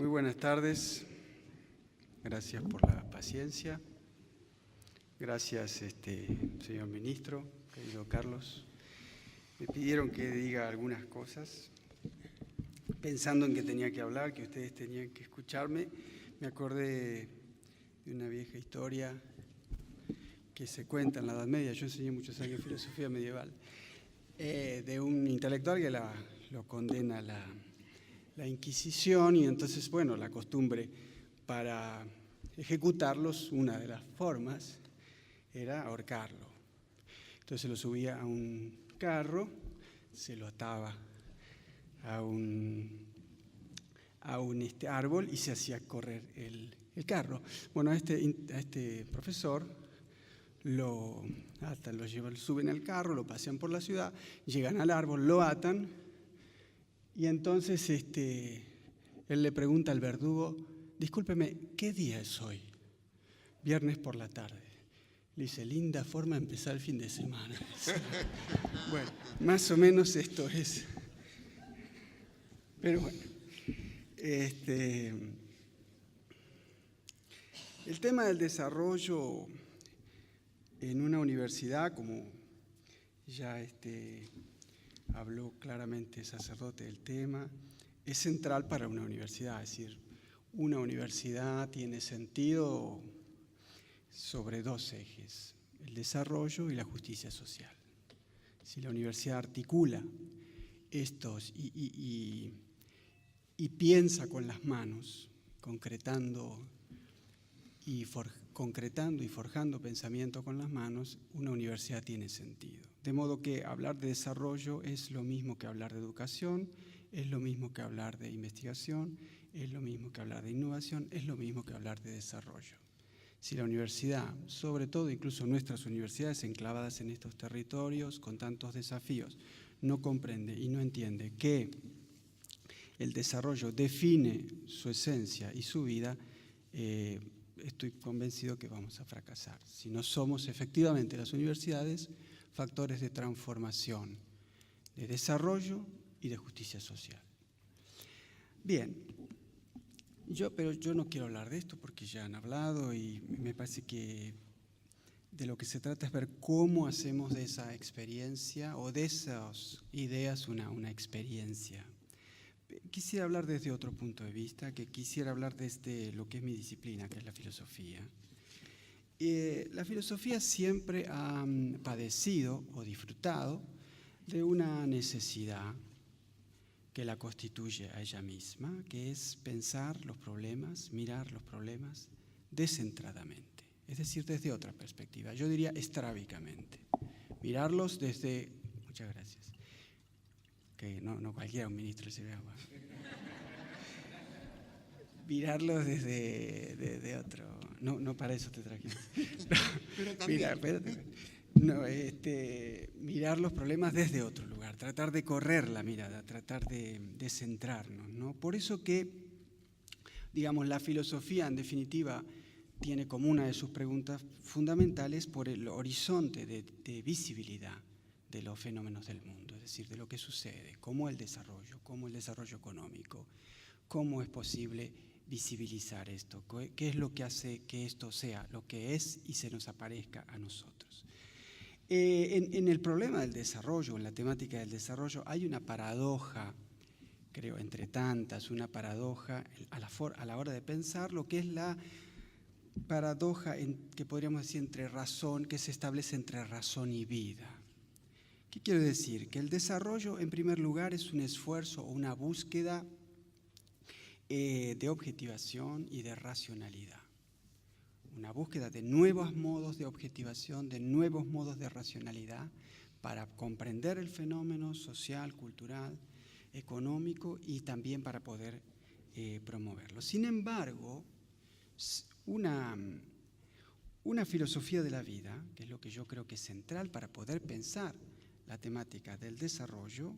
Muy buenas tardes. Gracias por la paciencia. Gracias, señor ministro, querido Carlos. Me pidieron que diga algunas cosas, pensando en que tenía que hablar, que ustedes tenían que escucharme. Me acordé de una vieja historia que se cuenta en la Edad Media. Yo enseñé muchos años filosofía medieval, de un intelectual que lo condena la Inquisición, y entonces, bueno, la costumbre para ejecutarlos, una de las formas, era ahorcarlo. Entonces lo subía a un carro, se lo ataba a un árbol y se hacía correr el carro. Bueno, a este profesor lo atan, lo suben al carro, lo pasean por la ciudad, llegan al árbol, lo atan, y entonces él le pregunta al verdugo: discúlpeme, ¿qué día es hoy? Viernes por la tarde. Le dice: linda forma de empezar el fin de semana. Bueno, más o menos esto es. Pero bueno, el tema del desarrollo en una universidad, como ya habló claramente el sacerdote del tema, es central para una universidad. Es decir, una universidad tiene sentido sobre dos ejes: el desarrollo y la justicia social. Si la universidad articula estos y piensa con las manos, concretando y forjando pensamiento con las manos, una universidad tiene sentido. De modo que hablar de desarrollo es lo mismo que hablar de educación, es lo mismo que hablar de investigación, es lo mismo que hablar de innovación, es lo mismo que hablar de desarrollo. Si la universidad, sobre todo incluso nuestras universidades enclavadas en estos territorios con tantos desafíos, no comprende y no entiende que el desarrollo define su esencia y su vida, estoy convencido que vamos a fracasar. Si no somos efectivamente las universidades factores de transformación, de desarrollo y de justicia social. Bien, pero yo no quiero hablar de esto porque ya han hablado, y me parece que de lo que se trata es ver cómo hacemos de esa experiencia o de esas ideas una experiencia. Quisiera hablar desde otro punto de vista, que quisiera hablar desde lo que es mi disciplina, que es la filosofía. La filosofía siempre ha padecido o disfrutado de una necesidad que la constituye a ella misma, que es pensar los problemas, mirar los problemas descentradamente, es decir, desde otra perspectiva. Yo diría estrábicamente, mirarlos desde... Muchas gracias. Que no cualquiera, un ministro se vea. Mirarlos desde otro... No para eso te traje. Pero también. Mirar los problemas desde otro lugar, tratar de correr la mirada, tratar de centrarnos, ¿no? Por eso que, digamos, la filosofía, en definitiva, tiene como una de sus preguntas fundamentales por el horizonte de visibilidad de los fenómenos del mundo, es decir, de lo que sucede, cómo el desarrollo económico, cómo es posible visibilizar esto, qué es lo que hace que esto sea lo que es y se nos aparezca a nosotros. En el problema del desarrollo, en la temática del desarrollo, hay una paradoja, creo, entre tantas, una paradoja a la hora de pensar lo que es la paradoja que podríamos decir que se establece entre razón y vida. ¿Qué quiero decir? Que el desarrollo, en primer lugar, es un esfuerzo o una búsqueda de objetivación y de racionalidad. Una búsqueda de nuevos modos de objetivación, de nuevos modos de racionalidad para comprender el fenómeno social, cultural, económico y también para poder promoverlo. Sin embargo, una filosofía de la vida, que es lo que yo creo que es central para poder pensar la temática del desarrollo,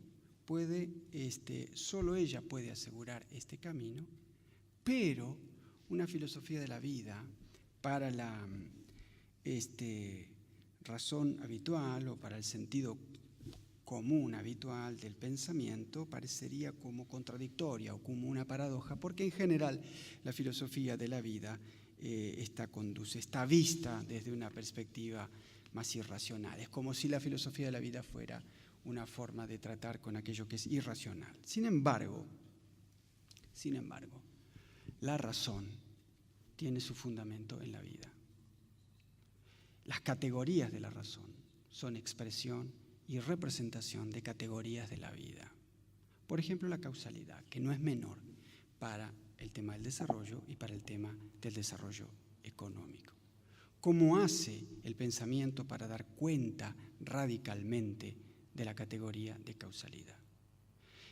solo ella puede asegurar este camino, pero una filosofía de la vida para la razón habitual o para el sentido común habitual del pensamiento parecería como contradictoria o como una paradoja, porque en general la filosofía de la vida está vista desde una perspectiva más irracional. Es como si la filosofía de la vida fuera una forma de tratar con aquello que es irracional. Sin embargo, la razón tiene su fundamento en la vida. Las categorías de la razón son expresión y representación de categorías de la vida. Por ejemplo, la causalidad, que no es menor para el tema del desarrollo y para el tema del desarrollo económico. ¿Cómo hace el pensamiento para dar cuenta radicalmente de la categoría de causalidad?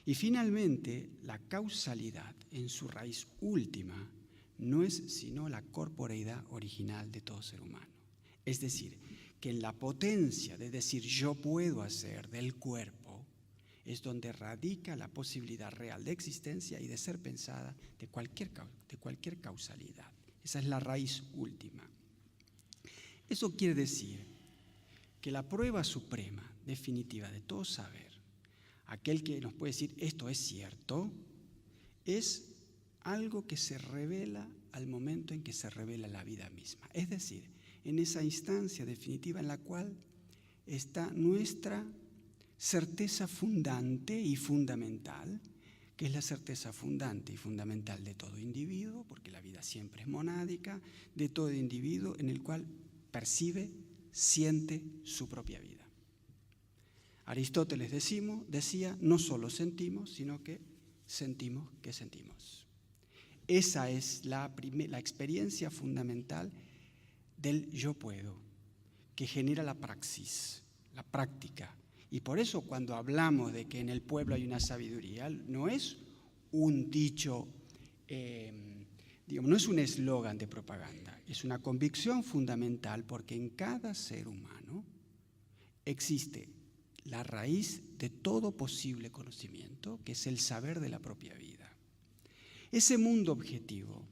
Y finalmente, la causalidad en su raíz última no es sino la corporeidad original de todo ser humano. Es decir, que en la potencia de decir yo puedo hacer del cuerpo es donde radica la posibilidad real de existencia y de ser pensada de cualquier causalidad. Esa es la raíz última. Eso quiere decir que la prueba suprema, definitiva de todo saber, aquel que nos puede decir esto es cierto, es algo que se revela al momento en que se revela la vida misma. Es decir, en esa instancia definitiva en la cual está nuestra certeza fundante y fundamental, que es la certeza fundante y fundamental de todo individuo, porque la vida siempre es monádica, de todo individuo en el cual percibe, siente su propia vida. Aristóteles decía, no solo sentimos, sino que sentimos que sentimos. Esa es la experiencia fundamental del yo puedo, que genera la praxis, la práctica. Y por eso cuando hablamos de que en el pueblo hay una sabiduría, no es un dicho, no es un eslogan de propaganda, es una convicción fundamental porque en cada ser humano existe la raíz de todo posible conocimiento, que es el saber de la propia vida. Ese mundo objetivo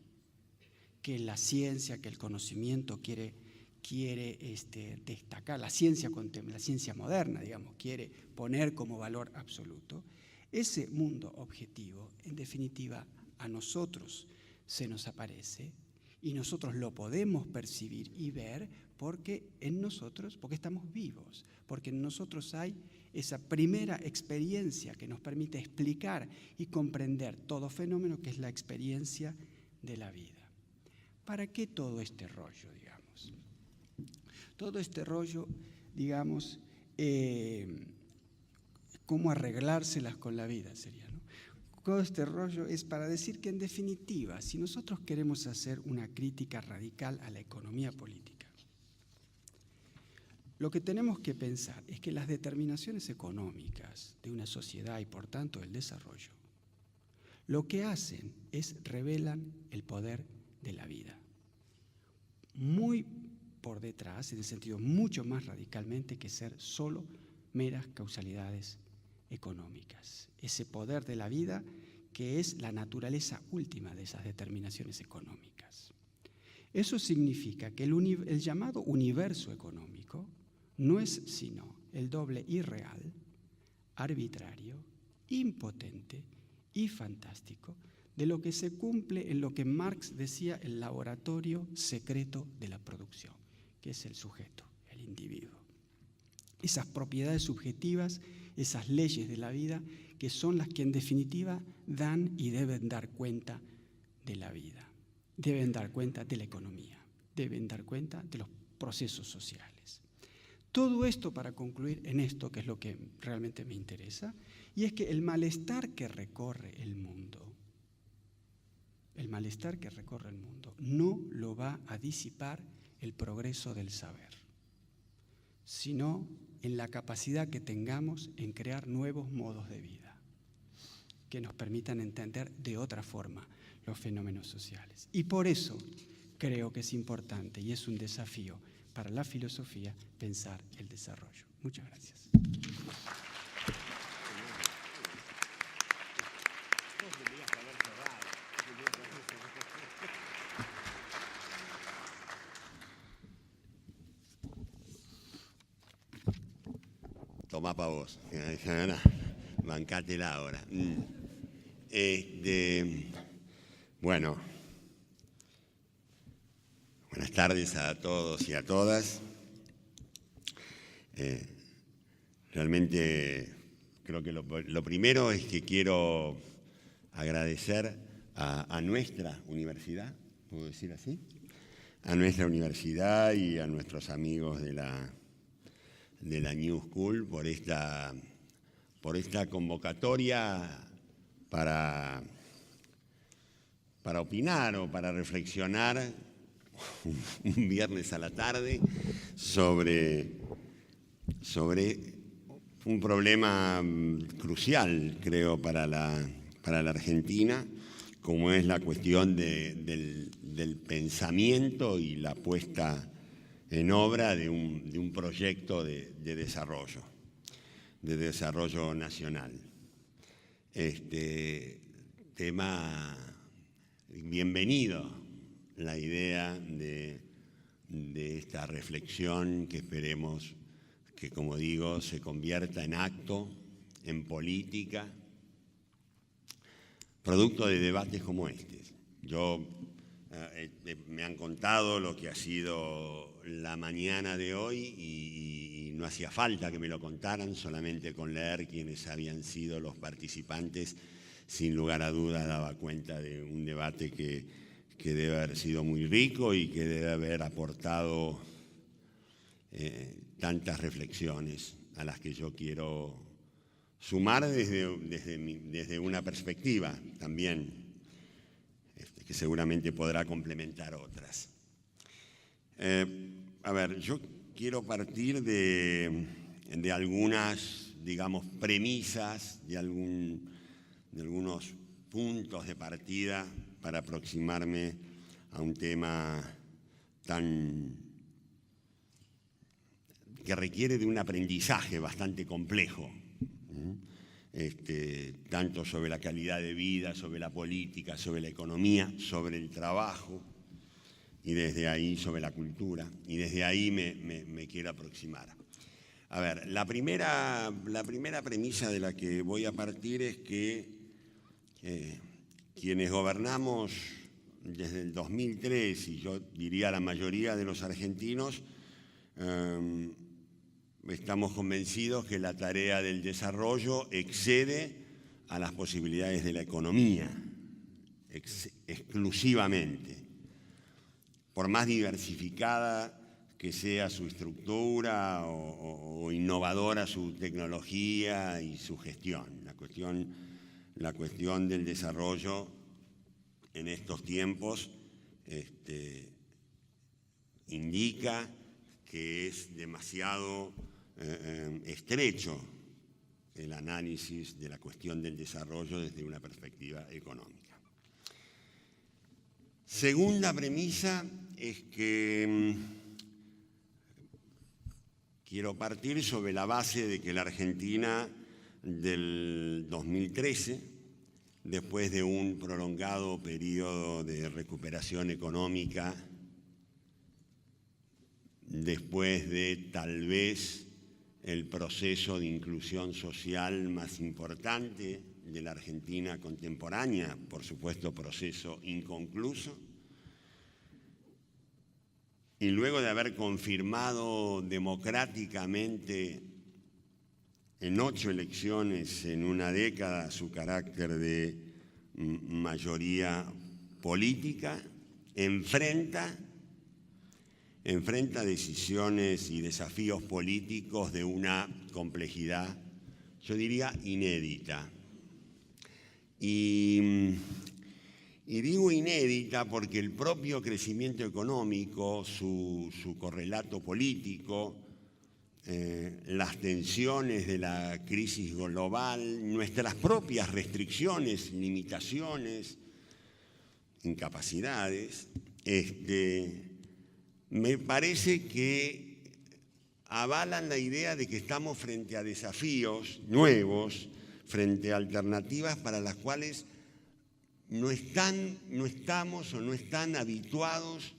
que la ciencia, que el conocimiento quiere destacar, la ciencia moderna, quiere poner como valor absoluto, ese mundo objetivo, en definitiva, a nosotros se nos aparece y nosotros lo podemos percibir y ver porque estamos vivos, porque en nosotros hay esa primera experiencia que nos permite explicar y comprender todo fenómeno, que es la experiencia de la vida. ¿Para qué todo este rollo, digamos? Todo este rollo, digamos, cómo arreglárselas con la vida sería, ¿no? Todo este rollo es para decir que, en definitiva, si nosotros queremos hacer una crítica radical a la economía política, lo que tenemos que pensar es que las determinaciones económicas de una sociedad y, por tanto, el desarrollo, lo que hacen es revelan el poder de la vida. Muy por detrás, en el sentido mucho más radicalmente que ser solo meras causalidades económicas. Ese poder de la vida que es la naturaleza última de esas determinaciones económicas. Eso significa que el llamado universo económico no es sino el doble irreal, arbitrario, impotente y fantástico de lo que se cumple en lo que Marx decía el laboratorio secreto de la producción, que es el sujeto, el individuo. Esas propiedades subjetivas, esas leyes de la vida, que son las que en definitiva dan y deben dar cuenta de la vida, deben dar cuenta de la economía, deben dar cuenta de los procesos sociales. Todo esto para concluir en esto, que es lo que realmente me interesa, y es que el malestar que recorre el mundo, no lo va a disipar el progreso del saber, sino en la capacidad que tengamos en crear nuevos modos de vida que nos permitan entender de otra forma los fenómenos sociales. Y por eso creo que es importante y es un desafío para la filosofía pensar el desarrollo. Muchas gracias. tomá pa' vos. Bancátela ahora. Bueno, buenas tardes a todos y a todas. Realmente creo que lo primero es que quiero agradecer a nuestra universidad, ¿puedo decir así? A nuestra universidad y a nuestros amigos de la New School por esta convocatoria para opinar o para reflexionar un viernes a la tarde sobre un problema crucial, creo, para la Argentina, como es la cuestión del pensamiento y la puesta en obra de un proyecto de desarrollo nacional. Tema, bienvenido la idea de esta reflexión que esperemos que, como digo, se convierta en acto, en política, producto de debates como este. Me han contado lo que ha sido la mañana de hoy y no hacía falta que me lo contaran, solamente con leer quiénes habían sido los participantes, sin lugar a dudas daba cuenta de un debate que debe haber sido muy rico y que debe haber aportado tantas reflexiones a las que yo quiero sumar desde una perspectiva también, que seguramente podrá complementar otras. Yo quiero partir de algunas, digamos, premisas, de algunos puntos de partida para aproximarme a un tema que requiere de un aprendizaje bastante complejo, tanto sobre la calidad de vida, sobre la política, sobre la economía, sobre el trabajo, y desde ahí sobre la cultura, y desde ahí me quiero aproximar. La primera premisa de la que voy a partir es que quienes gobernamos desde el 2003, y yo diría la mayoría de los argentinos, estamos convencidos que la tarea del desarrollo excede a las posibilidades de la economía, exclusivamente, por más diversificada que sea su estructura o innovadora su tecnología y su gestión. La cuestión del desarrollo en estos tiempos indica que es demasiado estrecho el análisis de la cuestión del desarrollo desde una perspectiva económica. Segunda premisa es que quiero partir sobre la base de que la Argentina del 2013, después de un prolongado periodo de recuperación económica, después de tal vez el proceso de inclusión social más importante de la Argentina contemporánea, por supuesto proceso inconcluso, y luego de haber confirmado democráticamente en 8 elecciones en una década su carácter de mayoría política, enfrenta decisiones y desafíos políticos de una complejidad, yo diría, inédita. Y digo inédita porque el propio crecimiento económico, su correlato político, las tensiones de la crisis global, nuestras propias restricciones, limitaciones, incapacidades, me parece que avalan la idea de que estamos frente a desafíos nuevos, frente a alternativas para las cuales no estamos o no están habituados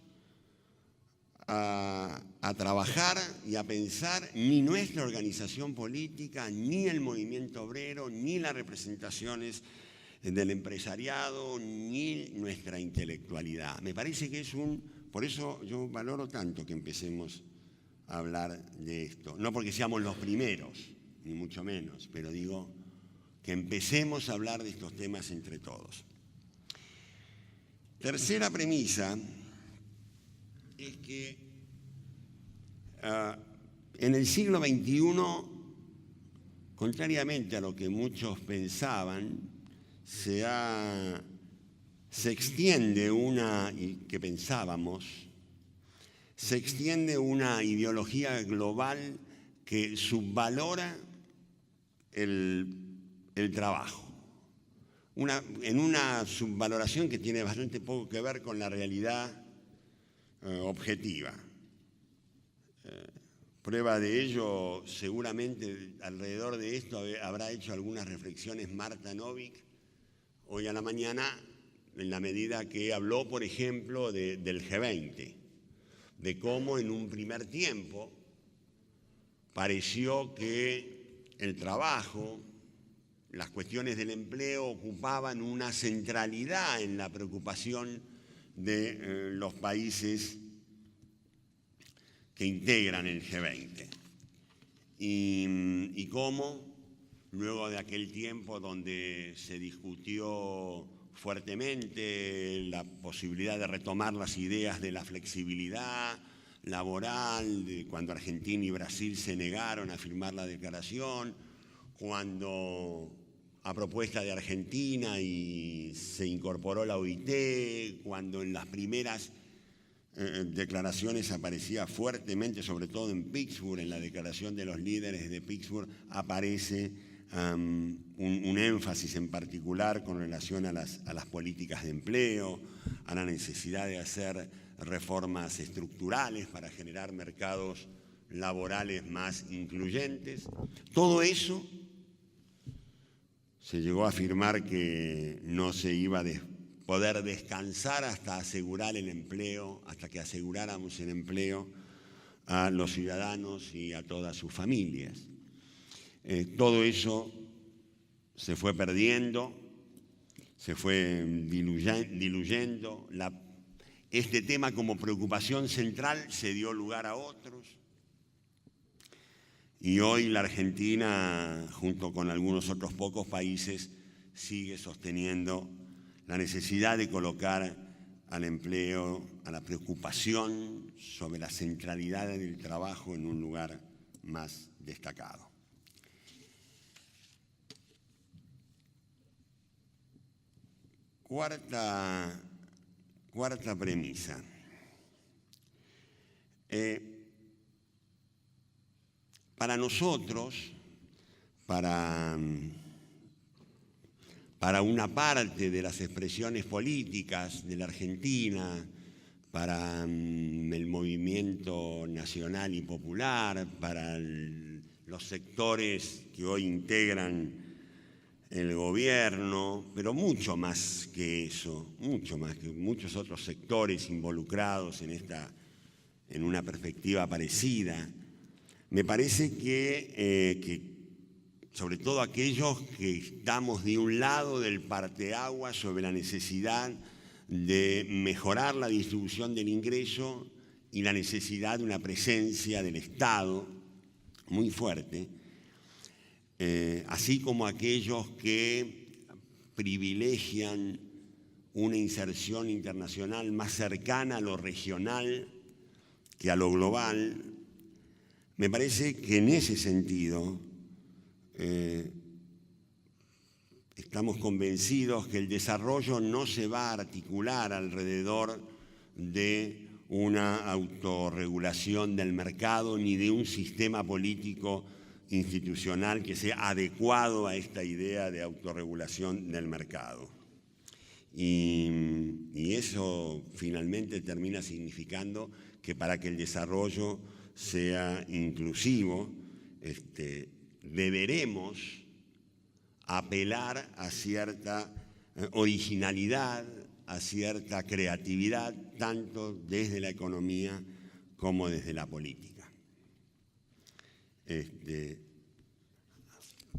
a trabajar y a pensar ni nuestra organización política, ni el movimiento obrero, ni las representaciones del empresariado, ni nuestra intelectualidad. Me parece que por eso yo valoro tanto que empecemos a hablar de esto. No porque seamos los primeros, ni mucho menos, pero digo que empecemos a hablar de estos temas entre todos. Tercera premisa es que en el siglo XXI, contrariamente a lo que muchos pensaban, se extiende se extiende una ideología global que subvalora el trabajo. En una subvaloración que tiene bastante poco que ver con la realidad objetiva. Prueba de ello, seguramente alrededor de esto habrá hecho algunas reflexiones Marta Novick hoy a la mañana, en la medida que habló, por ejemplo, del G20, de cómo en un primer tiempo pareció que el trabajo, las cuestiones del empleo ocupaban una centralidad en la preocupación de los países que integran el G20. Y cómo, luego de aquel tiempo donde se discutió fuertemente la posibilidad de retomar las ideas de la flexibilidad laboral, cuando Argentina y Brasil se negaron a firmar la declaración, cuando a propuesta de Argentina y se incorporó la OIT, cuando en las primeras declaraciones aparecía fuertemente, sobre todo en Pittsburgh, en la declaración de los líderes de Pittsburgh, aparece un énfasis en particular con relación a las políticas de empleo, a la necesidad de hacer reformas estructurales para generar mercados laborales más incluyentes. Todo eso se llegó a afirmar que no se iba a poder descansar hasta asegurar el empleo, hasta que aseguráramos el empleo a los ciudadanos y a todas sus familias. Todo eso se fue perdiendo, se fue diluyendo. Este tema como preocupación central se dio lugar a otros. Y hoy la Argentina, junto con algunos otros pocos países, sigue sosteniendo la necesidad de colocar al empleo, a la preocupación sobre la centralidad del trabajo en un lugar más destacado. Cuarta premisa. Para nosotros, para una parte de las expresiones políticas de la Argentina, para el movimiento nacional y popular, para los sectores que hoy integran el gobierno, pero mucho más que eso, mucho más que muchos otros sectores involucrados en una perspectiva parecida. Me parece que sobre todo aquellos que estamos de un lado del parteaguas sobre la necesidad de mejorar la distribución del ingreso y la necesidad de una presencia del Estado muy fuerte, así como aquellos que privilegian una inserción internacional más cercana a lo regional que a lo global. Me parece que en ese sentido estamos convencidos que el desarrollo no se va a articular alrededor de una autorregulación del mercado ni de un sistema político institucional que sea adecuado a esta idea de autorregulación del mercado. Y eso finalmente termina significando que para que el desarrollo sea inclusivo, deberemos apelar a cierta originalidad, a cierta creatividad, tanto desde la economía como desde la política.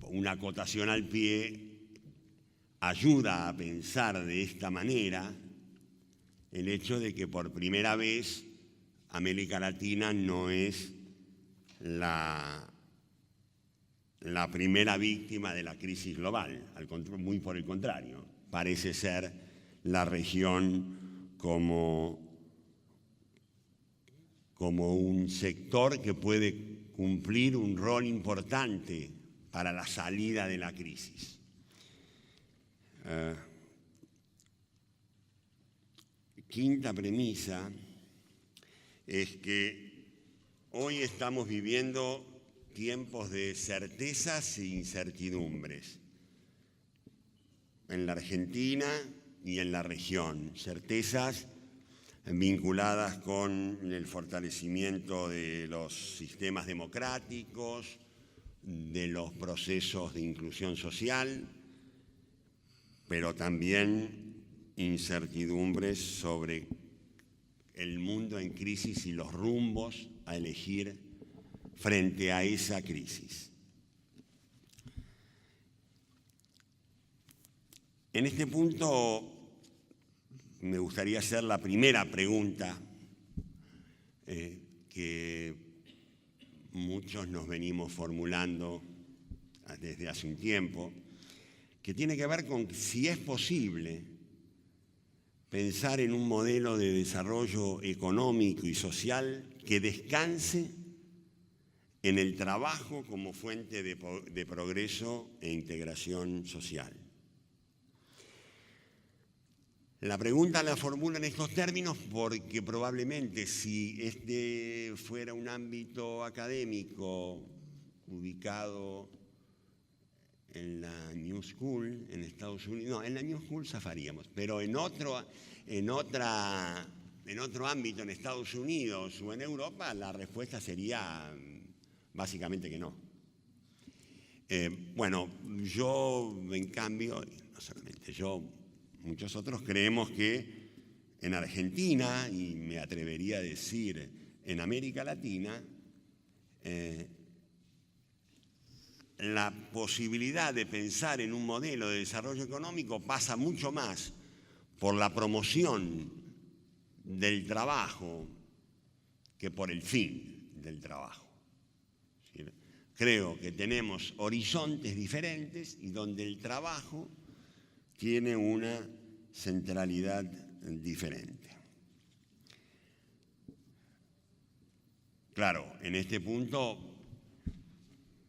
Una acotación al pie ayuda a pensar de esta manera el hecho de que por primera vez América Latina no es la primera víctima de la crisis global, muy por el contrario, parece ser la región como un sector que puede cumplir un rol importante para la salida de la crisis. Quinta premisa es que hoy estamos viviendo tiempos de certezas e incertidumbres en la Argentina y en la región. Certezas vinculadas con el fortalecimiento de los sistemas democráticos, de los procesos de inclusión social, pero también incertidumbres sobre el mundo en crisis y los rumbos a elegir frente a esa crisis. En este punto me gustaría hacer la primera pregunta que muchos nos venimos formulando desde hace un tiempo, que tiene que ver con si es posible pensar en un modelo de desarrollo económico y social que descanse en el trabajo como fuente de progreso e integración social. La pregunta la formulo en estos términos porque probablemente si este fuera un ámbito académico ubicado en la New School en Estados Unidos, no, en la New School zafaríamos, pero en otro ámbito en Estados Unidos o en Europa, la respuesta sería básicamente que no. Bueno, yo en cambio, no solamente yo, muchos otros creemos que en Argentina, y me atrevería a decir en América Latina, la posibilidad de pensar en un modelo de desarrollo económico pasa mucho más por la promoción del trabajo que por el fin del trabajo. Creo que tenemos horizontes diferentes y donde el trabajo tiene una centralidad diferente. Claro, en este punto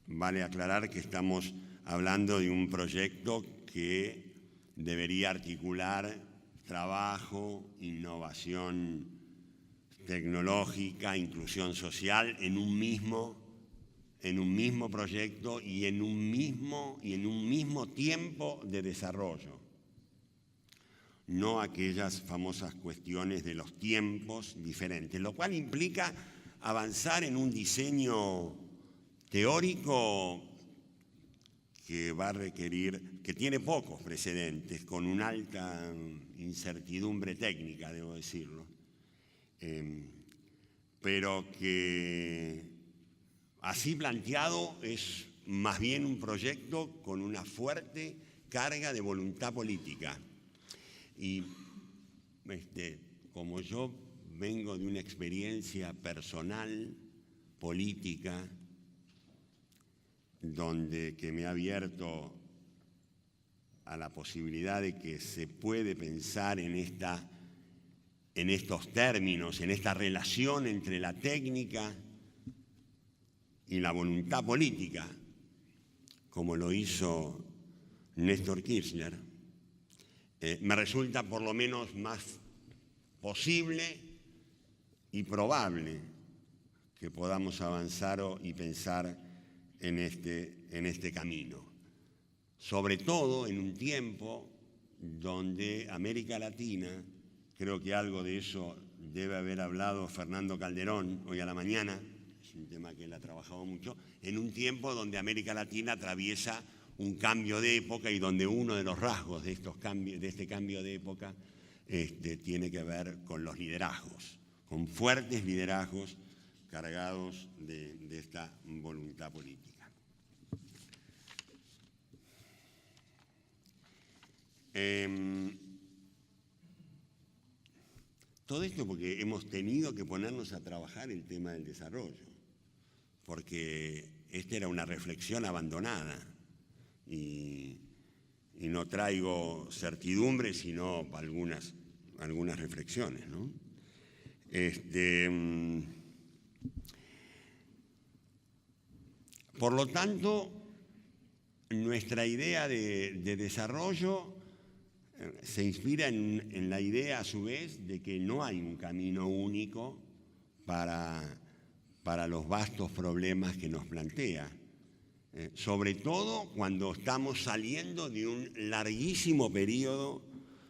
vale aclarar que estamos hablando de un proyecto que debería articular trabajo, innovación tecnológica, inclusión social en un mismo proyecto y en un mismo tiempo de desarrollo. No aquellas famosas cuestiones de los tiempos diferentes, lo cual implica avanzar en un diseño teórico que va a requerir, que tiene pocos precedentes, con una alta incertidumbre técnica, debo decirlo, pero que así planteado es más bien un proyecto con una fuerte carga de voluntad política. Y como yo vengo de una experiencia personal, política, que me ha abierto a la posibilidad de que se puede pensar en estos términos, en esta relación entre la técnica y la voluntad política, como lo hizo Néstor Kirchner, me resulta por lo menos más posible y probable que podamos avanzar y pensar en este camino. Sobre todo en un tiempo donde América Latina, creo que algo de eso debe haber hablado Fernando Calderón hoy a la mañana, es un tema que él ha trabajado mucho, en un tiempo donde América Latina atraviesa un cambio de época y donde uno de los rasgos de este cambio de época tiene que ver con los liderazgos, con fuertes liderazgos cargados de esta voluntad política. Todo esto porque hemos tenido que ponernos a trabajar el tema del desarrollo, porque esta era una reflexión abandonada y no traigo certidumbre, sino algunas reflexiones, ¿no? Por lo tanto, nuestra idea de desarrollo se inspira en la idea, a su vez, de que no hay un camino único para los vastos problemas que nos plantea. Sobre todo cuando estamos saliendo de un larguísimo periodo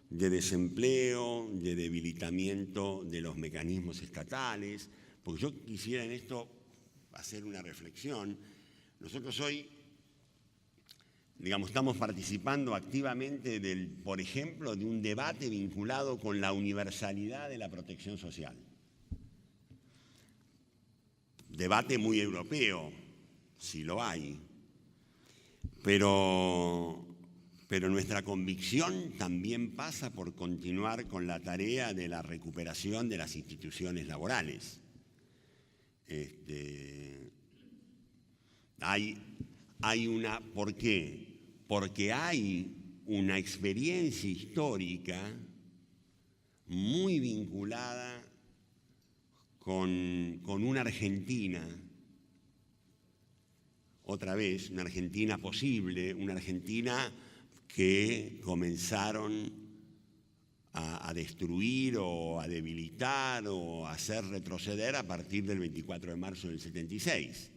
de desempleo, de debilitamiento de los mecanismos estatales, porque yo quisiera en esto hacer una reflexión. Nosotros hoy, digamos, estamos participando activamente por ejemplo, de un debate vinculado con la universalidad de la protección social. Debate muy europeo, si lo hay, pero nuestra convicción también pasa por continuar con la tarea de la recuperación de las instituciones laborales. ¿Por qué? Porque hay una experiencia histórica muy vinculada con una Argentina, otra vez, una Argentina posible, una Argentina que comenzaron a destruir o a debilitar o a hacer retroceder a partir del 24 de marzo del 76.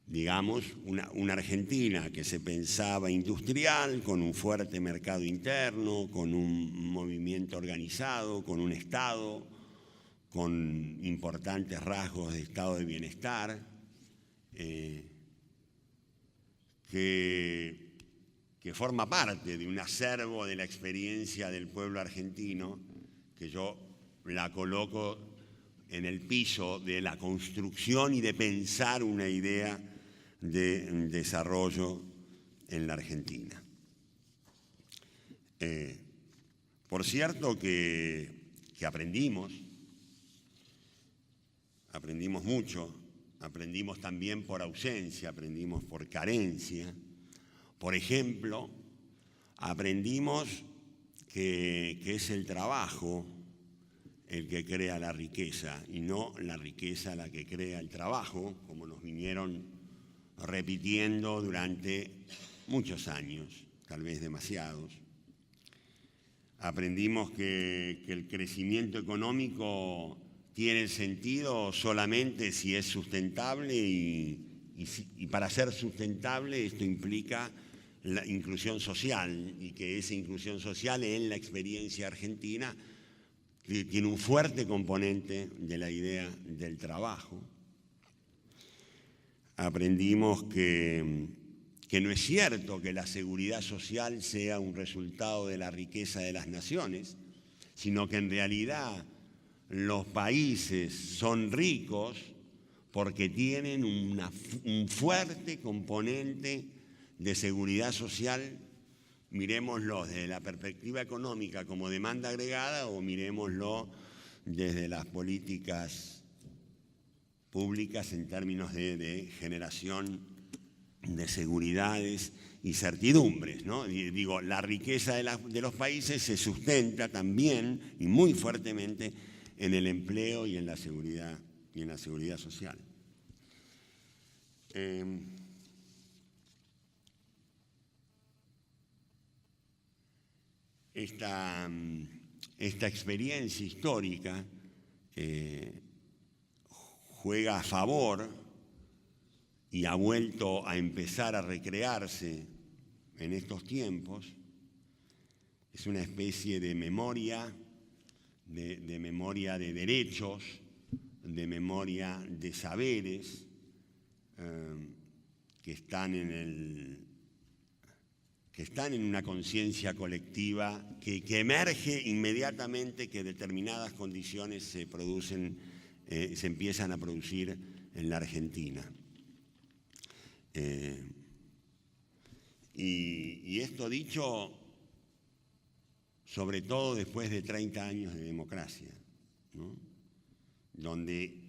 Digamos, una Argentina que se pensaba industrial, con un fuerte mercado interno, con un movimiento organizado, con un Estado, con importantes rasgos de estado de bienestar, que forma parte de un acervo de la experiencia del pueblo argentino, que yo la coloco en el piso de la construcción y de pensar una idea de desarrollo en la Argentina. Por cierto que aprendimos mucho, aprendimos también por ausencia, aprendimos por carencia. Por ejemplo, aprendimos que es el trabajo el que crea la riqueza y no la riqueza la que crea el trabajo, como nos vinieron repitiendo durante muchos años, tal vez demasiados. Aprendimos que el crecimiento económico tiene sentido solamente si es sustentable y para ser sustentable esto implica la inclusión social, y que esa inclusión social en la experiencia argentina tiene un fuerte componente de la idea del trabajo. Aprendimos que no es cierto que la seguridad social sea un resultado de la riqueza de las naciones, sino que en realidad los países son ricos porque tienen un fuerte componente de seguridad social. Miremoslo desde la perspectiva económica como demanda agregada o miremoslo desde las políticas públicas en términos de generación de seguridades y certidumbres, ¿no? Digo, la riqueza de los países se sustenta también y muy fuertemente en el empleo y en la seguridad social. Esta experiencia histórica juega a favor y ha vuelto a empezar a recrearse en estos tiempos. Es una especie de memoria, de memoria de derechos, de memoria de saberes que están en que están en una conciencia colectiva que emerge inmediatamente que determinadas condiciones se empiezan a producir en la Argentina. Y esto dicho sobre todo después de 30 años de democracia, ¿no? Donde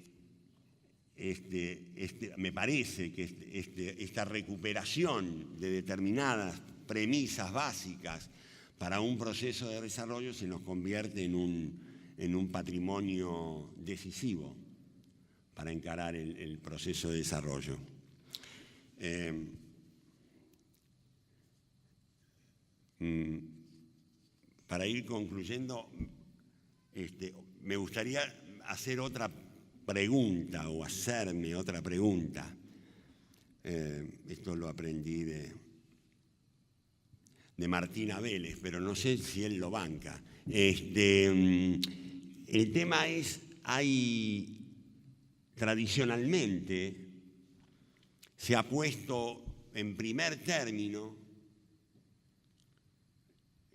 me parece que esta recuperación de determinadas premisas básicas para un proceso de desarrollo se nos convierte en un patrimonio decisivo para encarar el proceso de desarrollo. Para ir concluyendo, me gustaría hacer otra pregunta o hacerme otra pregunta. Esto lo aprendí de Martina Vélez, pero no sé si él lo banca. El tema es, tradicionalmente se ha puesto en primer término,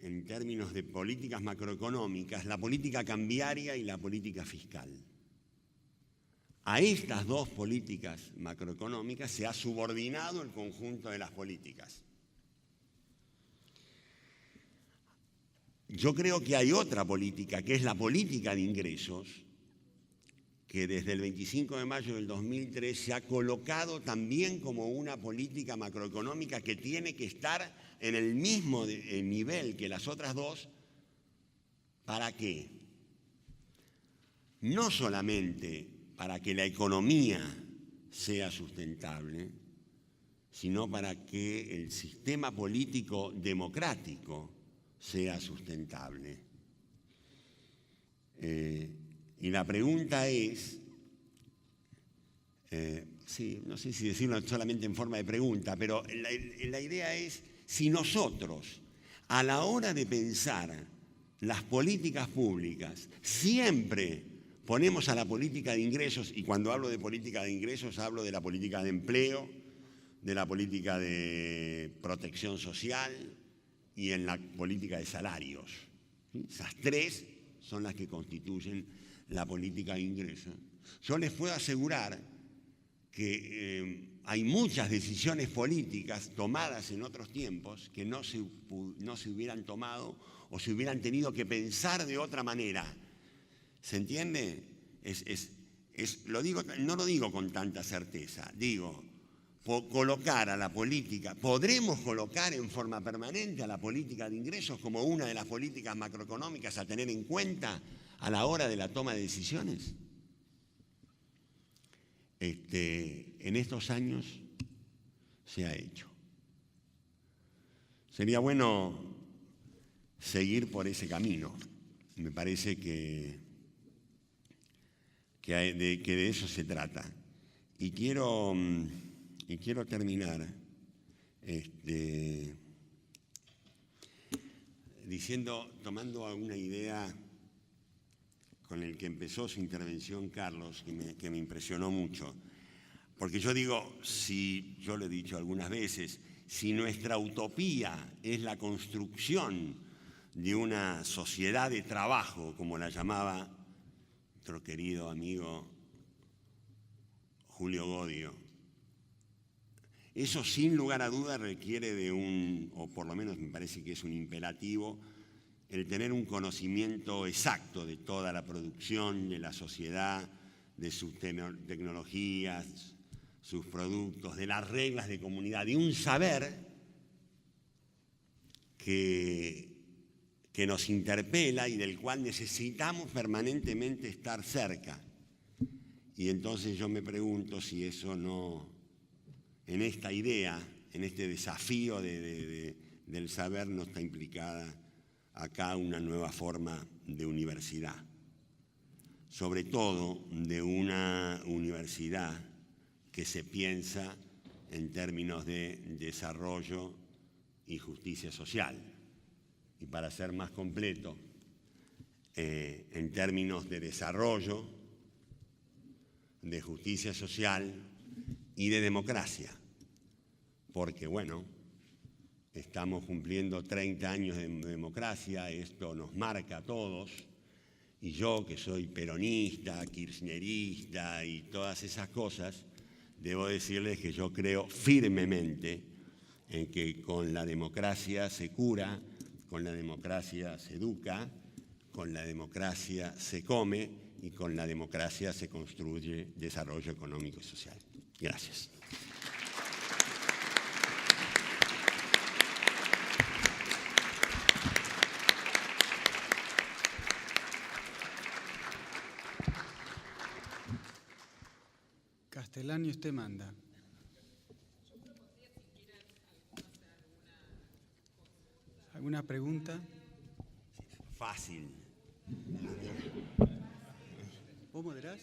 en términos de políticas macroeconómicas, la política cambiaria y la política fiscal. A estas dos políticas macroeconómicas se ha subordinado el conjunto de las políticas. Yo creo que hay otra política, que es la política de ingresos, que desde el 25 de mayo del 2003 se ha colocado también como una política macroeconómica que tiene que estar en el mismo nivel que las otras dos. ¿Para qué? No solamente para que la economía sea sustentable, sino para que el sistema político democrático sea sustentable. Y la pregunta es, no sé si decirlo solamente en forma de pregunta, pero la idea es si nosotros, a la hora de pensar las políticas públicas, siempre ponemos a la política de ingresos, y cuando hablo de política de ingresos hablo de la política de empleo, de la política de protección social y en la política de salarios. ¿Sí? Esas tres son las que constituyen la política de ingresos. Yo les puedo asegurar que hay muchas decisiones políticas tomadas en otros tiempos que no se hubieran tomado o se hubieran tenido que pensar de otra manera. ¿Se entiende? No lo digo con tanta certeza, digo, colocar a la política, ¿podremos colocar en forma permanente a la política de ingresos como una de las políticas macroeconómicas a tener en cuenta a la hora de la toma de decisiones? En estos años se ha hecho. Sería bueno seguir por ese camino. Me parece que de eso se trata. Y quiero terminar tomando alguna idea con el que empezó su intervención Carlos, que me impresionó mucho. Porque yo digo, yo lo he dicho algunas veces, si nuestra utopía es la construcción de una sociedad de trabajo, como la llamaba nuestro querido amigo Julio Godio, eso sin lugar a duda requiere o por lo menos me parece que es un imperativo, el tener un conocimiento exacto de toda la producción de la sociedad, de sus tecnologías, sus productos, de las reglas de comunidad, de un saber que nos interpela y del cual necesitamos permanentemente estar cerca. Y entonces yo me pregunto si eso no, en esta idea, en este desafío del saber, no está implicada acá una nueva forma de universidad, sobre todo de una universidad que se piensa en términos de desarrollo y justicia social. Y para ser más completo, en términos de desarrollo, de justicia social y de democracia. Porque, bueno, estamos cumpliendo 30 años de democracia, esto nos marca a todos, y yo que soy peronista, kirchnerista y todas esas cosas, debo decirles que yo creo firmemente en que con la democracia se cura, con la democracia se educa, con la democracia se come y con la democracia se construye desarrollo económico y social. Gracias. Castellani, usted manda. ¿Alguna pregunta? Fácil. ¿Vos moderás?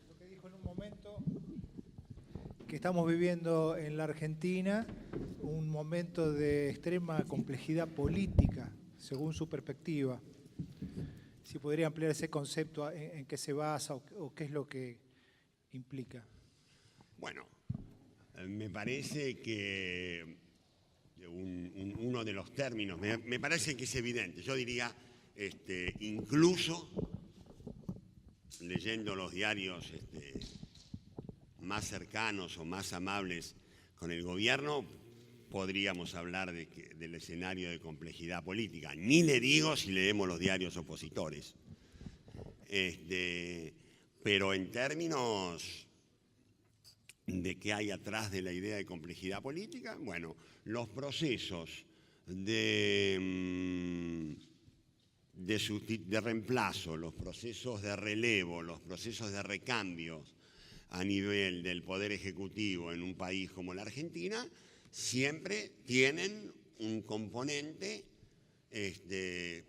Lo que dijo en un momento, que estamos viviendo en la Argentina un momento de extrema complejidad política, según su perspectiva. Si podría ampliar ese concepto, en qué se basa o qué es lo que implica. Bueno, me parece que uno de los términos, me parece que es evidente, yo diría, incluso leyendo los diarios más cercanos o más amables con el gobierno, podríamos hablar del escenario de complejidad política. Ni le digo si leemos los diarios opositores. Pero en términos de qué hay atrás de la idea de complejidad política, bueno, los procesos de reemplazo, los procesos de relevo, los procesos de recambio a nivel del Poder Ejecutivo en un país como la Argentina, siempre tienen un componente de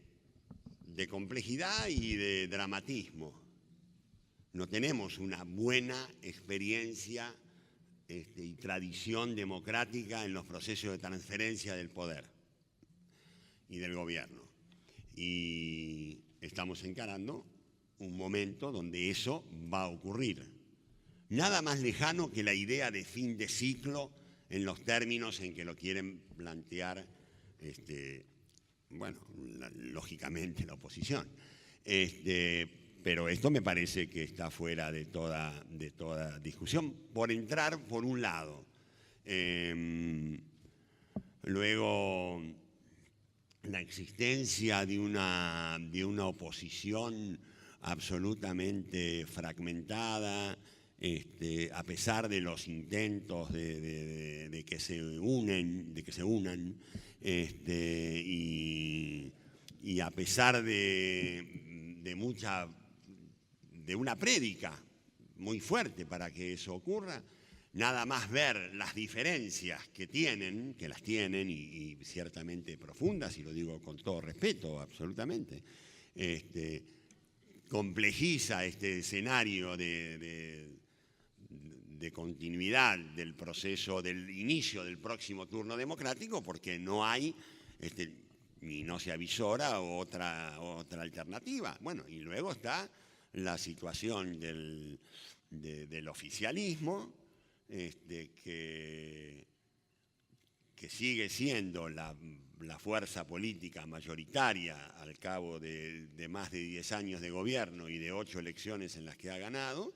complejidad y de dramatismo. No tenemos una buena experiencia y tradición democrática en los procesos de transferencia del poder y del gobierno. Y estamos encarando un momento donde eso va a ocurrir. Nada más lejano que la idea de fin de ciclo en los términos en que lo quieren plantear, lógicamente la oposición. Pero esto me parece que está fuera de toda discusión, por entrar por un lado. Luego, la existencia de una oposición absolutamente fragmentada, a pesar de los intentos de que se unan, y a pesar de una prédica muy fuerte para que eso ocurra, nada más ver las diferencias que las tienen y ciertamente profundas, y lo digo con todo respeto, absolutamente, complejiza este escenario de continuidad del proceso, del inicio del próximo turno democrático, porque no hay ni no se avisora otra alternativa. Bueno, y luego está la situación del oficialismo, que sigue siendo la fuerza política mayoritaria al cabo de más de 10 años de gobierno y de 8 elecciones en las que ha ganado,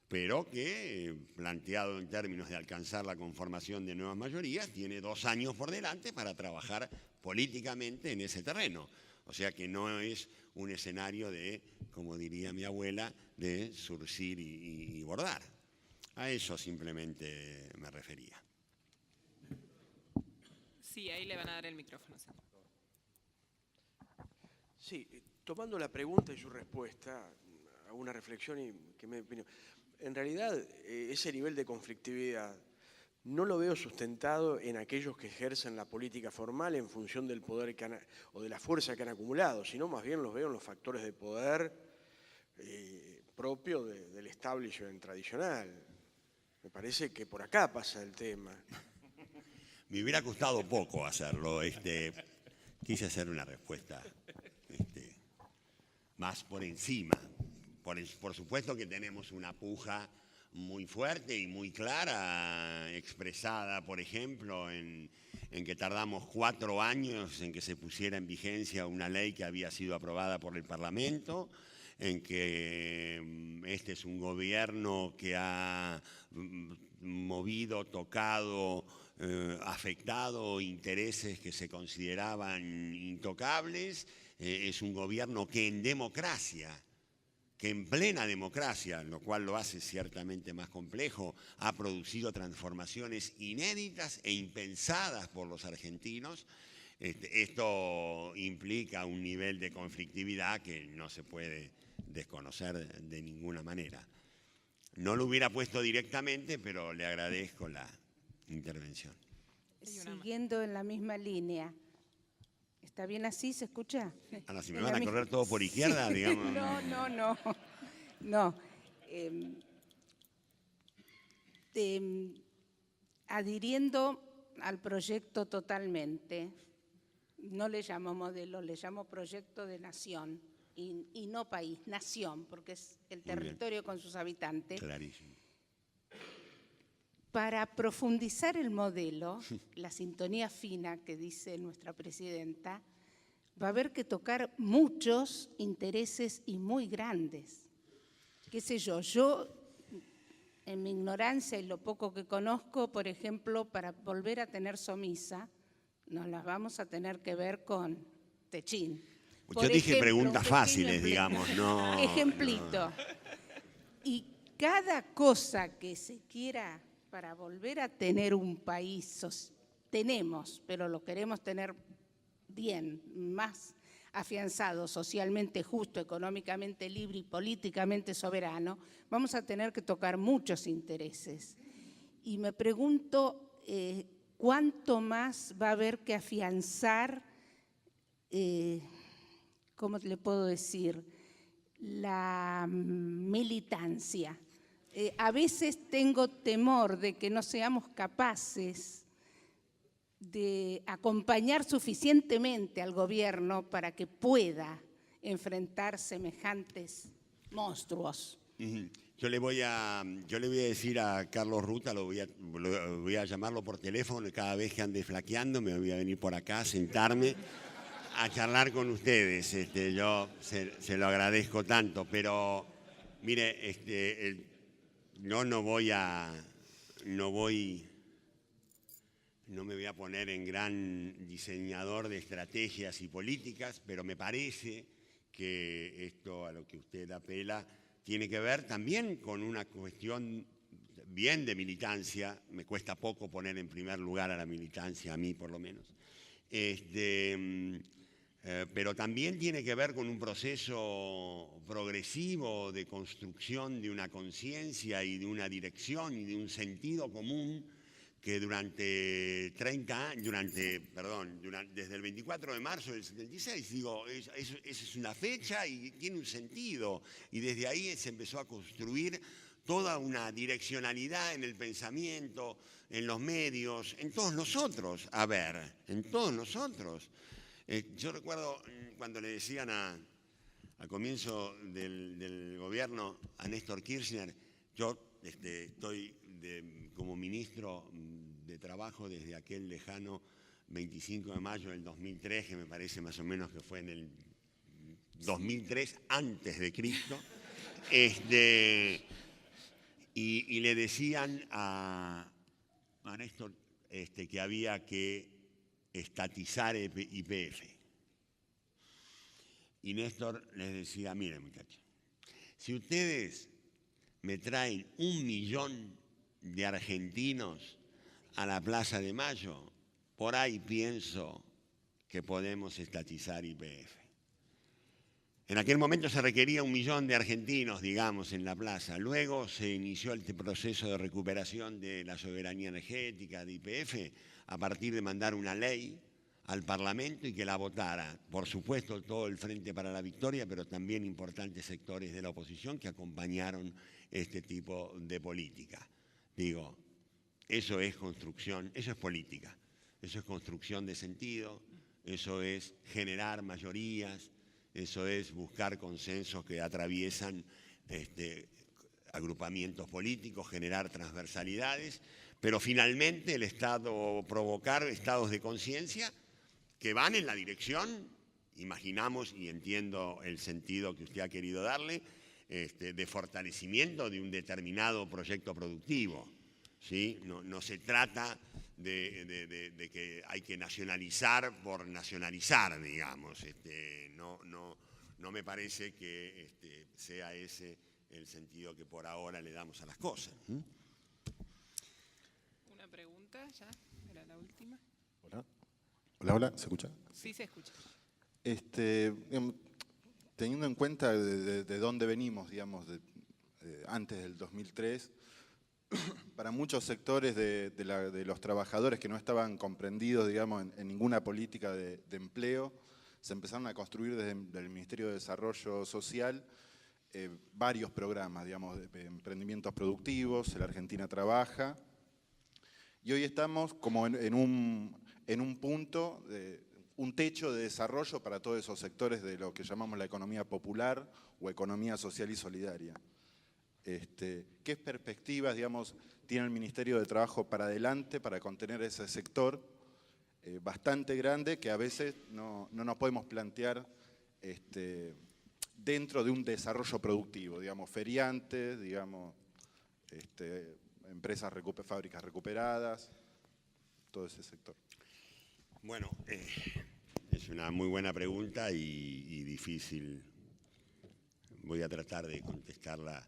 pero que, planteado en términos de alcanzar la conformación de nuevas mayorías, tiene 2 años por delante para trabajar políticamente en ese terreno. O sea que no es un escenario de, como diría mi abuela, de zurcir y bordar. A eso simplemente me refería. Sí, ahí le van a dar el micrófono. Sí, tomando la pregunta y su respuesta, hago una reflexión y que me opino. En realidad, ese nivel de conflictividad no lo veo sustentado en aquellos que ejercen la política formal en función del poder o de la fuerza que han acumulado, sino más bien los veo en los factores de poder propio del establishment tradicional. Me parece que por acá pasa el tema. Me hubiera costado poco hacerlo. Quise hacer una respuesta más por encima. Por supuesto que tenemos una puja muy fuerte y muy clara, expresada, por ejemplo, en que tardamos 4 años en que se pusiera en vigencia una ley que había sido aprobada por el Parlamento, en que este es un gobierno que ha movido, tocado, afectado intereses que se consideraban intocables. Es un gobierno que en democracia, que en plena democracia, lo cual lo hace ciertamente más complejo, ha producido transformaciones inéditas e impensadas por los argentinos. Esto implica un nivel de conflictividad que no se puede desconocer de ninguna manera. No lo hubiera puesto directamente, pero le agradezco la intervención. Siguiendo en la misma línea. ¿Está bien así? ¿Se escucha? Ahora, si me van a correr todo por izquierda, sí. digamos. No. Adhiriendo al proyecto totalmente, no le llamo modelo, le llamo proyecto de nación y no país, nación, porque es el territorio con sus habitantes. Clarísimo. Para profundizar el modelo, la sintonía fina que dice nuestra presidenta, va a haber que tocar muchos intereses y muy grandes. Qué sé yo en mi ignorancia y lo poco que conozco, por ejemplo, para volver a tener Somisa, nos las vamos a tener que ver con Techín. Yo dije preguntas fáciles, digamos, no. Ejemplito. Y cada cosa que se quiera para volver a tener un país, tenemos, pero lo queremos tener bien, más afianzado, socialmente justo, económicamente libre y políticamente soberano, vamos a tener que tocar muchos intereses. Y me pregunto cuánto más va a haber que afianzar, ¿cómo le puedo decir?, la militancia. A veces tengo temor de que no seamos capaces de acompañar suficientemente al gobierno para que pueda enfrentar semejantes monstruos. Yo le voy a decir a Carlos Ruta, voy a llamarlo por teléfono y cada vez que ande flaqueando me voy a venir por acá a sentarme a charlar con ustedes. Yo se lo agradezco tanto, pero mire, no me voy a poner en gran diseñador de estrategias y políticas, pero me parece que esto a lo que usted apela tiene que ver también con una cuestión bien de militancia. Me cuesta poco poner en primer lugar a la militancia, a mí por lo menos. Pero también tiene que ver con un proceso progresivo de construcción de una conciencia y de una dirección y de un sentido común que desde el 24 de marzo del 76, esa es una fecha y tiene un sentido. Y desde ahí se empezó a construir toda una direccionalidad en el pensamiento, en los medios, en todos nosotros. En todos nosotros. Yo recuerdo cuando le decían al comienzo del gobierno a Néstor Kirchner, yo estoy como ministro de Trabajo desde aquel lejano 25 de mayo del 2003, que me parece más o menos que fue en el 2003, antes de Cristo, y le decían a Néstor que había que estatizar YPF. Y Néstor les decía, miren muchachos, si ustedes me traen 1 millón de argentinos a la Plaza de Mayo, por ahí pienso que podemos estatizar YPF. En aquel momento se requería 1 millón de argentinos, digamos, en la plaza. Luego se inició el proceso de recuperación de la soberanía energética de YPF a partir de mandar una ley al Parlamento y que la votara. Por supuesto, todo el Frente para la Victoria, pero también importantes sectores de la oposición que acompañaron este tipo de política. Digo, eso es construcción, eso es política, eso es construcción de sentido, eso es generar mayorías, eso es buscar consensos que atraviesan agrupamientos políticos, generar transversalidades, pero finalmente el Estado provocar estados de conciencia que van en la dirección, imaginamos y entiendo el sentido que usted ha querido darle, de fortalecimiento de un determinado proyecto productivo, ¿sí? No se trata de que hay que nacionalizar por nacionalizar, digamos. No me parece que sea ese el sentido que por ahora le damos a las cosas. Una pregunta, ya, era la última. Hola, ¿se escucha? Sí, se escucha. Teniendo en cuenta de dónde venimos, digamos, antes del 2003, para muchos sectores de los trabajadores que no estaban comprendidos, digamos, en ninguna política de empleo, se empezaron a construir desde el Ministerio de Desarrollo Social varios programas, digamos, de emprendimientos productivos, el Argentina Trabaja, y hoy estamos como en un punto, un techo de desarrollo para todos esos sectores de lo que llamamos la economía popular o economía social y solidaria. ¿Qué perspectivas, digamos, tiene el Ministerio de Trabajo para adelante para contener ese sector bastante grande que a veces no nos podemos plantear dentro de un desarrollo productivo, digamos, feriantes, digamos, empresas, fábricas recuperadas, todo ese sector? Bueno, es una muy buena pregunta y difícil. Voy a tratar de contestarla.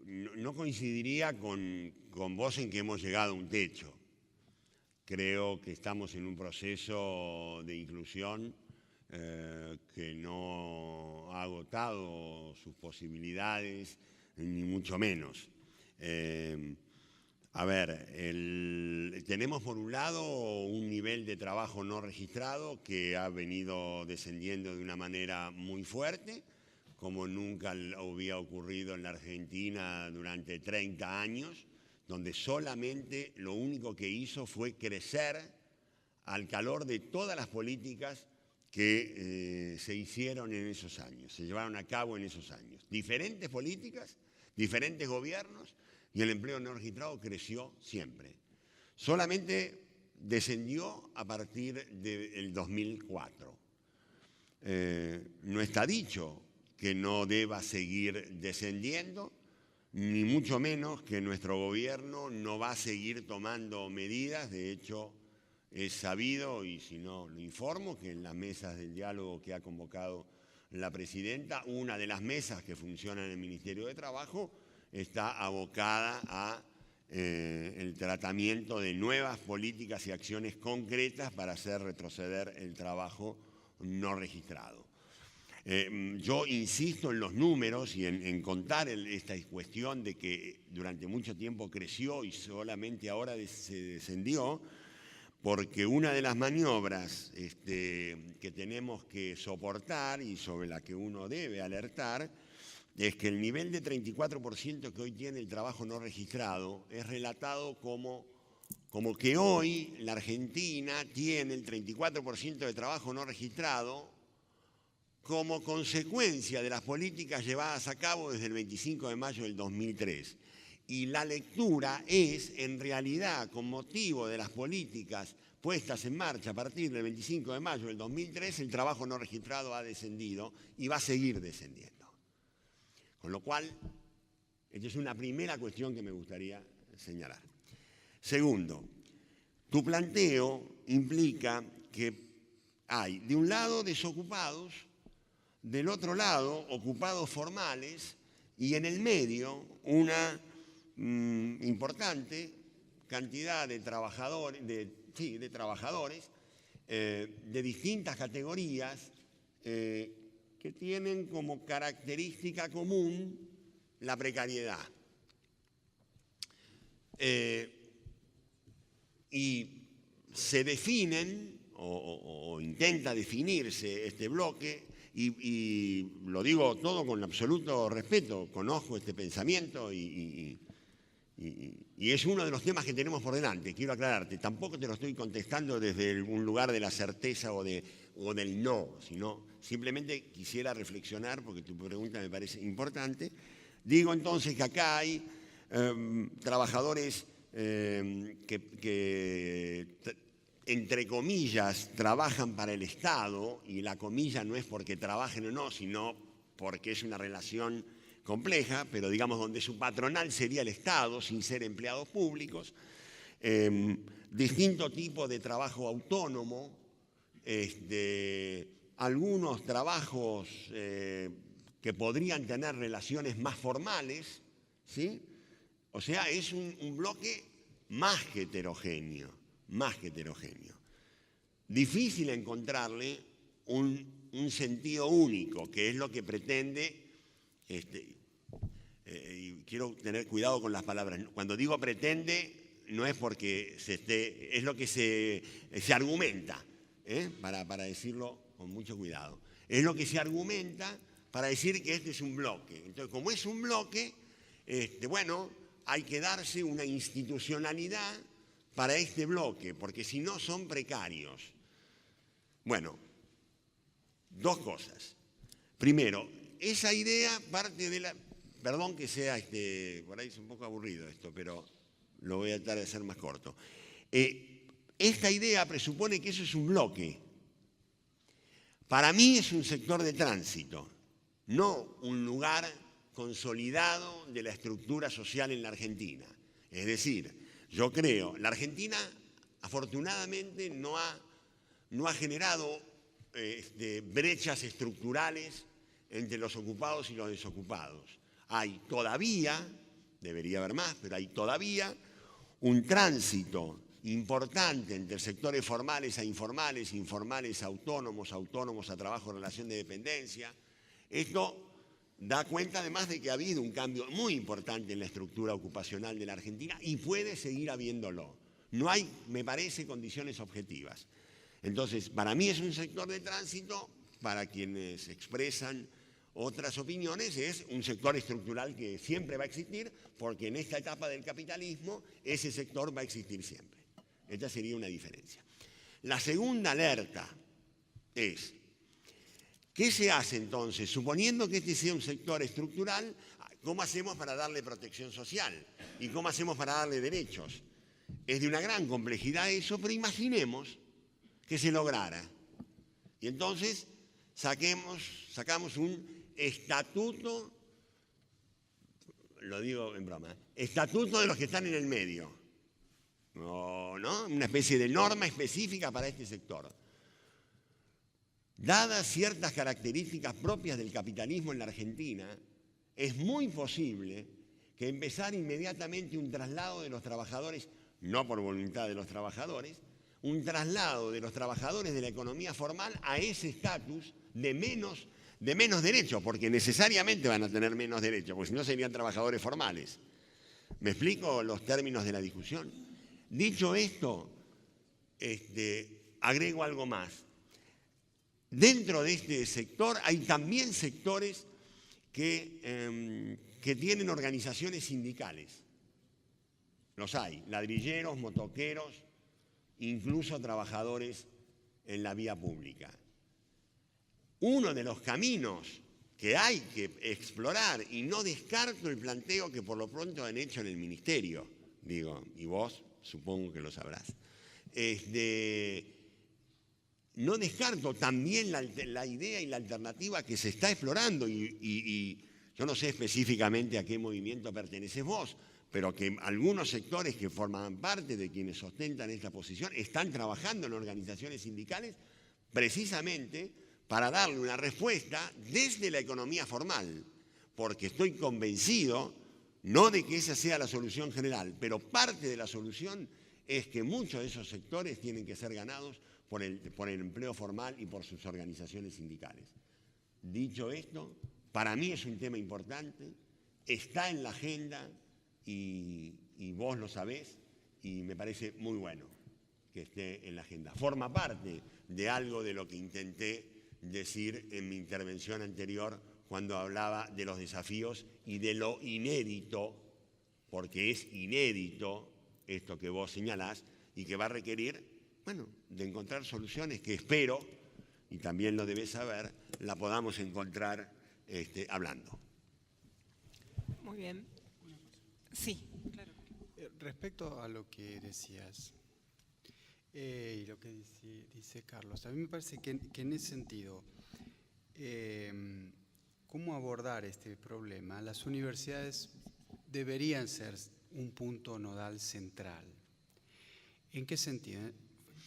No coincidiría con vos en que hemos llegado a un techo. Creo que estamos en un proceso de inclusión que no ha agotado sus posibilidades, ni mucho menos. Tenemos por un lado un nivel de trabajo no registrado que ha venido descendiendo de una manera muy fuerte, como nunca había ocurrido en la Argentina durante 30 años, donde solamente lo único que hizo fue crecer al calor de todas las políticas que se hicieron en esos años, se llevaron a cabo en esos años. Diferentes políticas, diferentes gobiernos, y el empleo no registrado creció siempre. Solamente descendió a partir del 2004. No está dicho que no deba seguir descendiendo, ni mucho menos que nuestro gobierno no va a seguir tomando medidas. De hecho, es sabido, y si no lo informo, que en las mesas del diálogo que ha convocado la presidenta, una de las mesas que funcionan en el Ministerio de Trabajo está abocada a el tratamiento de nuevas políticas y acciones concretas para hacer retroceder el trabajo no registrado. Yo insisto en los números y en contar esta cuestión de que durante mucho tiempo creció y solamente ahora se descendió, porque una de las maniobras que tenemos que soportar y sobre la que uno debe alertar es que el nivel de 34% que hoy tiene el trabajo no registrado es relatado como que hoy la Argentina tiene el 34% de trabajo no registrado como consecuencia de las políticas llevadas a cabo desde el 25 de mayo del 2003. Y la lectura es, en realidad, con motivo de las políticas puestas en marcha a partir del 25 de mayo del 2003, el trabajo no registrado ha descendido y va a seguir descendiendo. Con lo cual, esta es una primera cuestión que me gustaría señalar. Segundo, tu planteo implica que hay, de un lado, desocupados, del otro lado, ocupados formales, y en el medio, una importante cantidad de trabajadores, de distintas categorías que tienen como característica común la precariedad. Y se definen, o intenta definirse este bloque, y lo digo todo con absoluto respeto, conozco este pensamiento y y es uno de los temas que tenemos por delante, quiero aclararte. Tampoco te lo estoy contestando desde un lugar de la certeza o del no, sino simplemente quisiera reflexionar, porque tu pregunta me parece importante. Digo entonces que acá hay trabajadores que entre comillas, trabajan para el Estado, y la comilla no es porque trabajen o no, sino porque es una relación compleja, pero digamos donde su patronal sería el Estado, sin ser empleados públicos, distinto tipo de trabajo autónomo, algunos trabajos que podrían tener relaciones más formales, ¿sí? O sea, es un bloque más que heterogéneo. Difícil encontrarle un sentido único, que es lo que pretende, y quiero tener cuidado con las palabras, cuando digo pretende, no es porque es lo que se argumenta, para decirlo con mucho cuidado. Es lo que se argumenta para decir que este es un bloque. Entonces, como es un bloque, bueno, hay que darse una institucionalidad para este bloque, porque si no son precarios. Bueno, dos cosas. Primero, esa idea parte de la... Perdón que sea, por ahí es un poco aburrido esto, pero lo voy a tratar de hacer más corto. Esta idea presupone que eso es un bloque. Para mí es un sector de tránsito, no un lugar consolidado de la estructura social en la Argentina. Es decir, yo creo, la Argentina afortunadamente no ha generado brechas estructurales entre los ocupados y los desocupados. Hay todavía, debería haber más, pero hay todavía un tránsito importante entre sectores formales a informales, informales a autónomos, autónomos a trabajo en relación de dependencia. Esto da cuenta además de que ha habido un cambio muy importante en la estructura ocupacional de la Argentina y puede seguir habiéndolo. No hay, me parece, condiciones objetivas. Entonces, para mí es un sector de tránsito, para quienes expresan otras opiniones, es un sector estructural que siempre va a existir, porque en esta etapa del capitalismo ese sector va a existir siempre. Esta sería una diferencia. La segunda alerta es: ¿qué se hace entonces? Suponiendo que este sea un sector estructural, ¿cómo hacemos para darle protección social? ¿Y cómo hacemos para darle derechos? Es de una gran complejidad eso, pero imaginemos que se lograra. Y entonces sacamos un estatuto, lo digo en broma, estatuto de los que están en el medio, ¿no? Una especie de norma específica para este sector. Dadas ciertas características propias del capitalismo en la Argentina, es muy posible que empezar inmediatamente un traslado de los trabajadores, no por voluntad de los trabajadores, un traslado de los trabajadores de la economía formal a ese estatus de menos derechos, porque necesariamente van a tener menos derechos, porque si no serían trabajadores formales. ¿Me explico los términos de la discusión? Dicho esto, agrego algo más. Dentro de este sector hay también sectores que tienen organizaciones sindicales. Los hay, ladrilleros, motoqueros, incluso trabajadores en la vía pública. Uno de los caminos que hay que explorar, y no descarto el planteo que por lo pronto han hecho en el ministerio, digo, y vos supongo que lo sabrás, no descarto también la idea y la alternativa que se está explorando, y yo no sé específicamente a qué movimiento perteneces vos, pero que algunos sectores que forman parte de quienes ostentan esta posición están trabajando en organizaciones sindicales precisamente para darle una respuesta desde la economía formal, porque estoy convencido, no de que esa sea la solución general, pero parte de la solución es que muchos de esos sectores tienen que ser ganados por el empleo formal y por sus organizaciones sindicales. Dicho esto, para mí es un tema importante, está en la agenda y vos lo sabés, y me parece muy bueno que esté en la agenda. Forma parte de algo de lo que intenté decir en mi intervención anterior cuando hablaba de los desafíos y de lo inédito porque es inédito esto que vos señalás y que va a requerir, bueno, de encontrar soluciones que espero, y también lo debés saber, la podamos encontrar hablando. Muy bien. Sí, claro. Respecto a lo que decías y lo que dice Carlos, a mí me parece que en ese sentido, ¿cómo abordar este problema? Las universidades deberían ser un punto nodal central. ¿En qué sentido?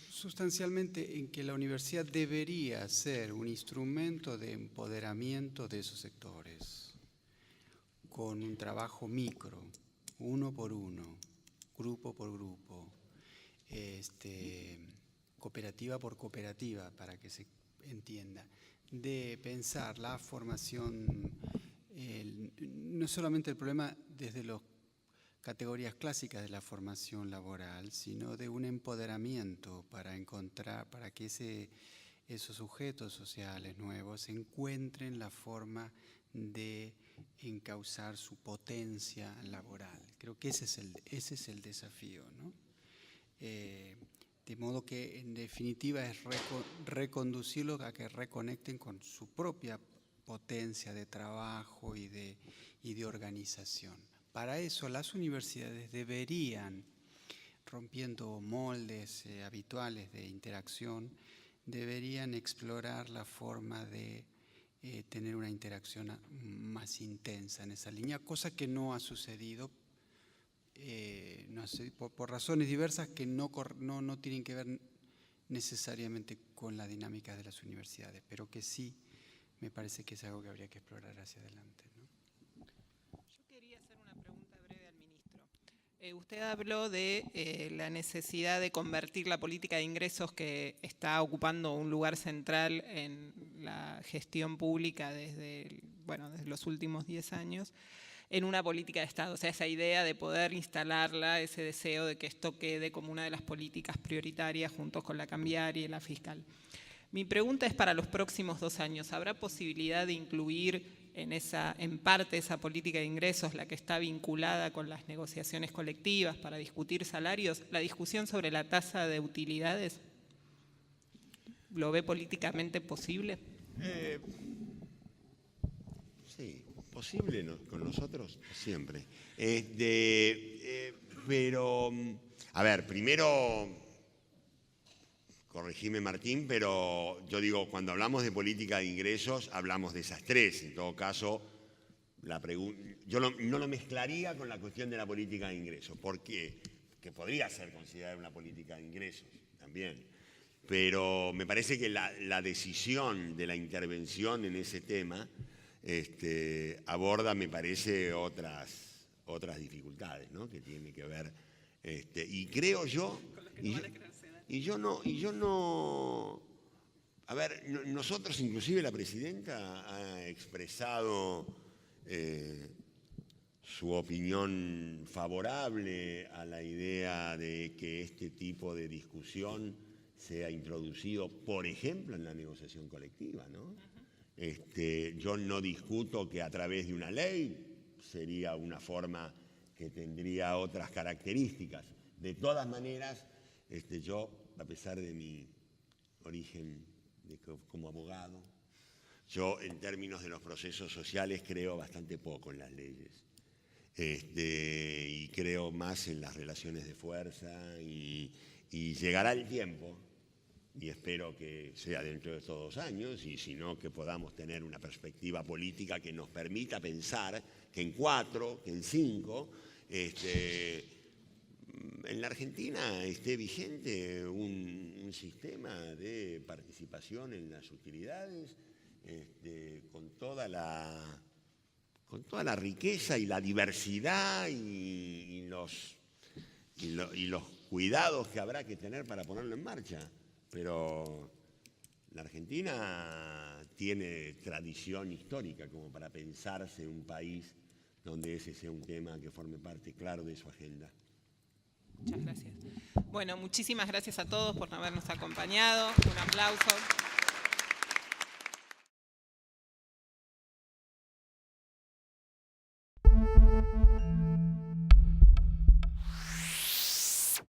Sustancialmente en que la universidad debería ser un instrumento de empoderamiento de esos sectores, con un trabajo micro, uno por uno, grupo por grupo, cooperativa por cooperativa, para que se entienda, de pensar la formación, no solamente el problema desde las categorías clásicas de la formación laboral, sino de un empoderamiento para encontrar, para que esos sujetos sociales nuevos encuentren la forma de encauzar su potencia laboral. Creo que ese es el desafío, ¿no? De modo que en definitiva es reconducirlo a que reconecten con su propia potencia de trabajo y de organización. Para eso las universidades deberían, rompiendo moldes habituales de interacción, deberían explorar la forma de tener una interacción más intensa en esa línea, cosa que no ha sucedido por razones diversas que no tienen que ver necesariamente con la dinámica de las universidades, pero que sí me parece que es algo que habría que explorar hacia adelante, ¿no? Yo quería hacer una pregunta breve al ministro. Usted habló de la necesidad de convertir la política de ingresos, que está ocupando un lugar central en la gestión pública desde los últimos 10 años, en una política de Estado. O sea, esa idea de poder instalarla, ese deseo de que esto quede como una de las políticas prioritarias junto con la cambiaria y la fiscal. Mi pregunta es para los próximos 2 años. ¿Habrá posibilidad de incluir en parte esa política de ingresos, la que está vinculada con las negociaciones colectivas para discutir salarios, la discusión sobre la tasa de utilidades? ¿Lo ve políticamente posible? Sí, posible con nosotros siempre. Pero, a ver, primero, corregime Martín, pero yo digo, cuando hablamos de política de ingresos, hablamos de esas tres. En todo caso, yo no lo mezclaría con la cuestión de la política de ingresos, porque que podría ser considerada una política de ingresos también. Pero me parece que la decisión de la intervención en ese tema aborda, me parece, otras dificultades, ¿no? Que tiene que ver, y creo yo, a ver, nosotros, inclusive la presidenta ha expresado su opinión favorable a la idea de que este tipo de discusión sea introducido, por ejemplo, en la negociación colectiva, ¿no? Yo no discuto que a través de una ley sería una forma que tendría otras características. De todas maneras, yo, a pesar de mi origen como abogado, yo en términos de los procesos sociales creo bastante poco en las leyes. Y creo más en las relaciones de fuerza y llegará el tiempo, y espero que sea dentro de estos 2 años, y si no, que podamos tener una perspectiva política que nos permita pensar que en 4, que en 5, en la Argentina esté vigente un sistema de participación en las utilidades con toda la riqueza y la diversidad y los cuidados que habrá que tener para ponerlo en marcha. Pero la Argentina tiene tradición histórica como para pensarse un país donde ese sea un tema que forme parte, claro, de su agenda. Muchas gracias. Bueno, muchísimas gracias a todos por habernos acompañado. Un aplauso.